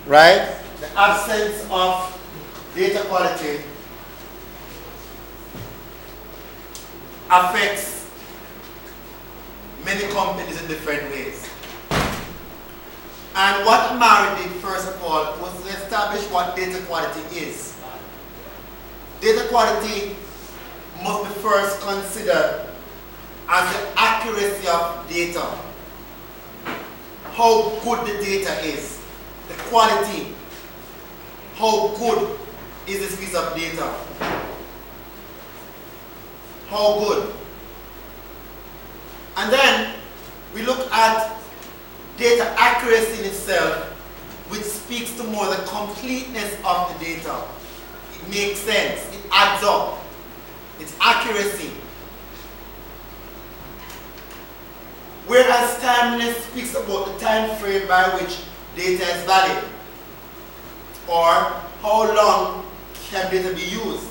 right? The absence of data quality affects many companies in different ways. And what Amari did, first of all, was to establish what data quality is. Data quality must be first considered as the accuracy of data. How good the data is. The quality. How good is this piece of data? How good? And then we look at data accuracy in itself, which speaks to more the completeness of the data. It makes sense. It adds up. It's accuracy. Whereas timeliness speaks about the time frame by which data is valid, or how long can data be used.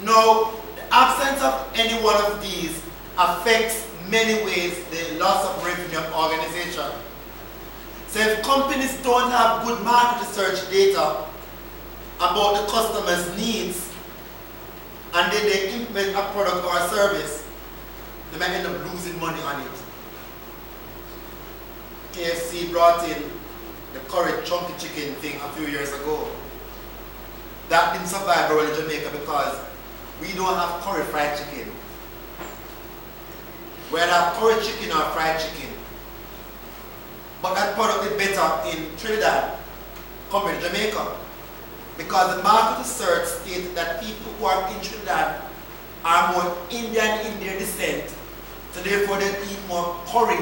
Now, the absence of any one of these affects many ways the loss of revenue of organization. So if companies don't have good market research data about the customer's needs, and then they implement a product or a service, they might end up losing money on it. KFC brought in the curry chunky chicken thing a few years ago. That didn't survive well in Jamaica because we don't have curry fried chicken. We have curry chicken or fried chicken. But that product is better in Trinidad compared to Jamaica. Because the market research stated that people who are in Trinidad are more Indian in their descent, so therefore they eat more curry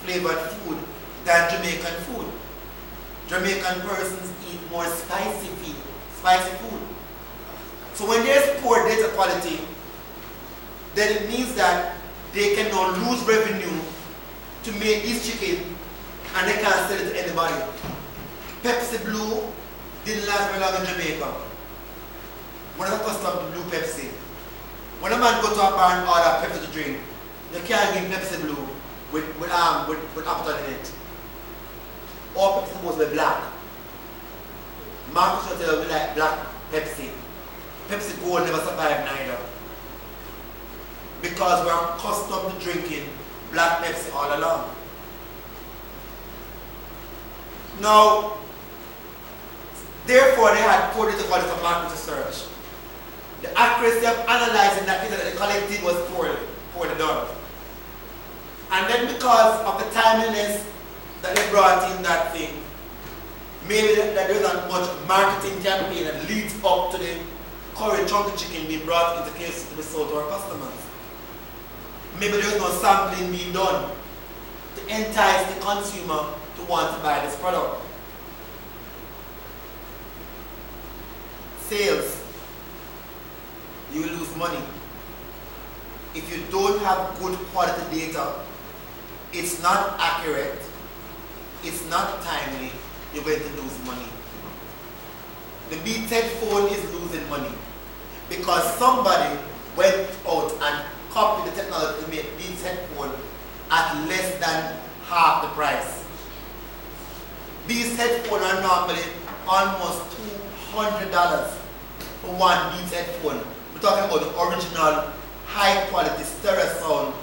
flavored food than Jamaican food. Jamaican persons eat more spicy food. So when there's poor data quality, then it means that they can now lose revenue to make this chicken and they can't sell it to anybody. Pepsi Blue didn't last very long in Jamaica. What is the cost of Blue Pepsi? When a man go to a bar and order Pepsi to drink, they can't give Pepsi Blue with apple in it. Or Pepsi supposed to be black. Marcus will tell you we like black Pepsi. Pepsi Gold never survived neither. Because we're accustomed to drinking black Pepsi all along. Now, therefore they had poor data quality for market research. The accuracy of analyzing that data that they collected was poorly done. And then because of the timeliness that they brought in that thing, maybe that there isn't much marketing campaign that leads up to the curry chunky chicken being brought into KFC to be sold to our customers. Maybe there's no sampling being done to entice the consumer to want to buy this product. Sales, you will lose money. If you don't have good quality data, it's not accurate, it's not timely, you're going to lose money. The Beats headphone is losing money because somebody went out and copied the technology to make Beats headphone at less than half the price. These headphones are normally almost $200 for one Beats headphone. We're talking about the original high quality stereo sound,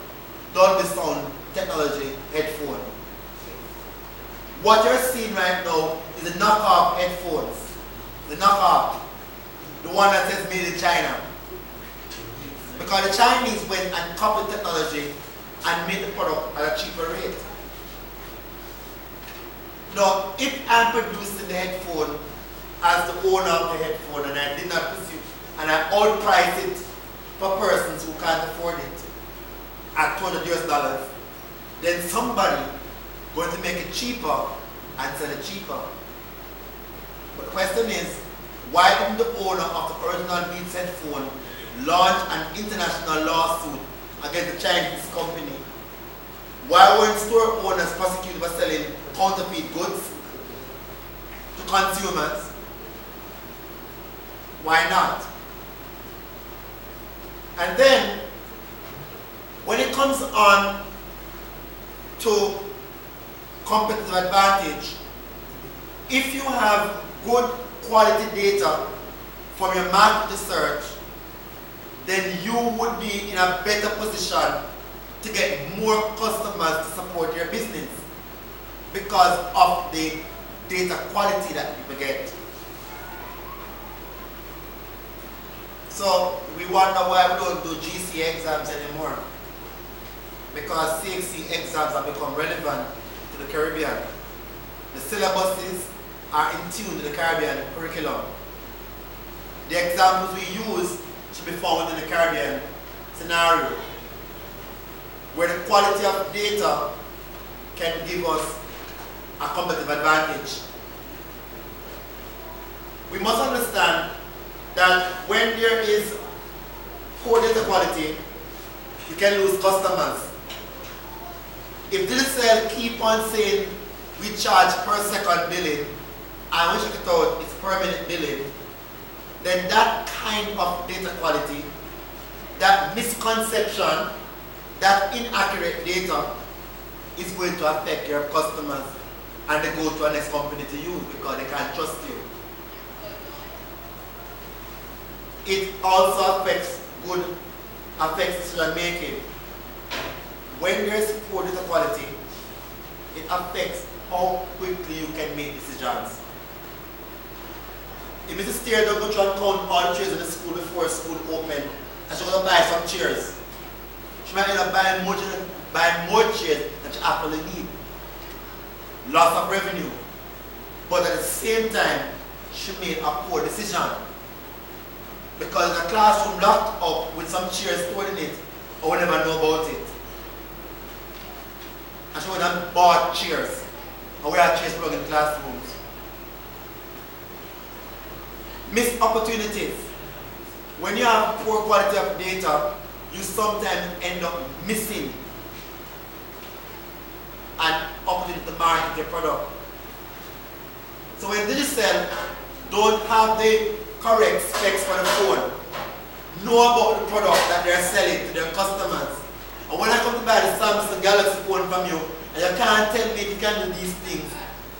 Dolby sound technology headphone. What you're seeing right now is the knockoff headphones. The knockoff. The one that says made in China. Because the Chinese went and copied technology and made the product at a cheaper rate. Now, if I'm producing the headphone as the owner of the headphone and I did not pursue and I outprice it for persons who can't afford it at $200 US, then somebody going to make it cheaper and sell it cheaper. But the question is, why didn't the owner of the original Beats headphone launch an international lawsuit against the Chinese company? Why weren't store owners prosecuted for selling counterfeit goods to consumers? Why not? And then, when it comes on to competitive advantage, If you have good quality data from your market research, then you would be in a better position to get more customers to support your business because of the data quality that people get. So we wonder why we don't do GC exams anymore, because CXC exams have become relevant to the Caribbean. The syllabuses are in tune to the Caribbean curriculum. The examples we use should be found in the Caribbean scenario, where the quality of data can give us a competitive advantage. We must understand that when there is poor data quality, you can lose customers. If Digicel keep on saying we charge per second billing, and when you check it out, it's per minute billing, then that kind of data quality, that misconception, that inaccurate data is going to affect your customers, and they go to a next company to use because they can't trust you. It also affects decision making. When there's poor data quality, it affects how quickly you can make decisions. If Mrs. Steer don't go through and count all the chairs in the school before school open, and she's going to buy some chairs, she might end up buying more chairs than she actually need. Loss of revenue. But at the same time, she made a poor decision. Because the classroom locked up with some chairs stored in it, I would never know about it. And she would have bought chairs. And we have chairs plugged in classrooms. Missed opportunities. When you have poor quality of data, you sometimes end up missing an opportunity to market your product. So when Digicel don't have the correct specs for the phone, know about the product that they're selling to their customers. And when I come to buy the Samsung Galaxy phone from you, and you can't tell me if you can do these things,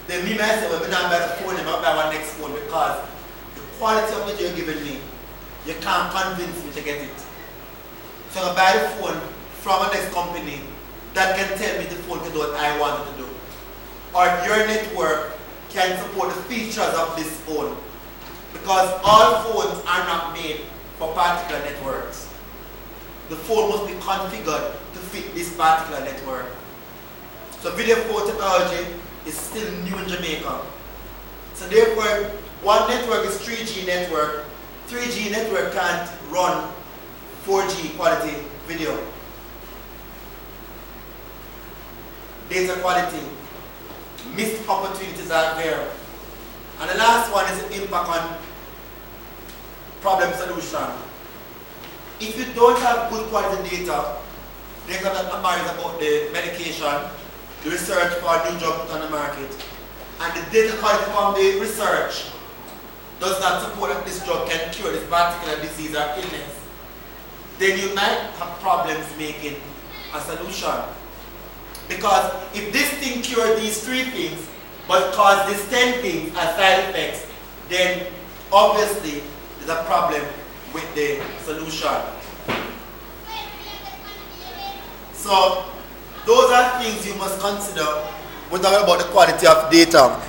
then me myself, when I buy the phone, I'm going to buy my next phone, because the quality of it you're giving me, you can't convince me to get it. So I buy the phone from a next company that can tell me the phone can do what I want it to do. Or if your network can support the features of this phone. Because all phones are not made for particular networks. The phone must be configured to fit this particular network. So video phone technology is still new in Jamaica. So therefore, one network is 3G network. 3G network can't run 4G quality video. Data quality, missed opportunities are there. And the last one is the impact on problem solution. If you don't have good quality data that amaze about the medication, the research for a new drug put on the market, and the data quality from the research does not support that this drug can cure this particular disease or illness, then you might have problems making a solution. Because if this thing cures these 3 things, but cause these 10 things as side effects, then obviously there's a problem with the solution. So those are things you must consider when talking about the quality of data.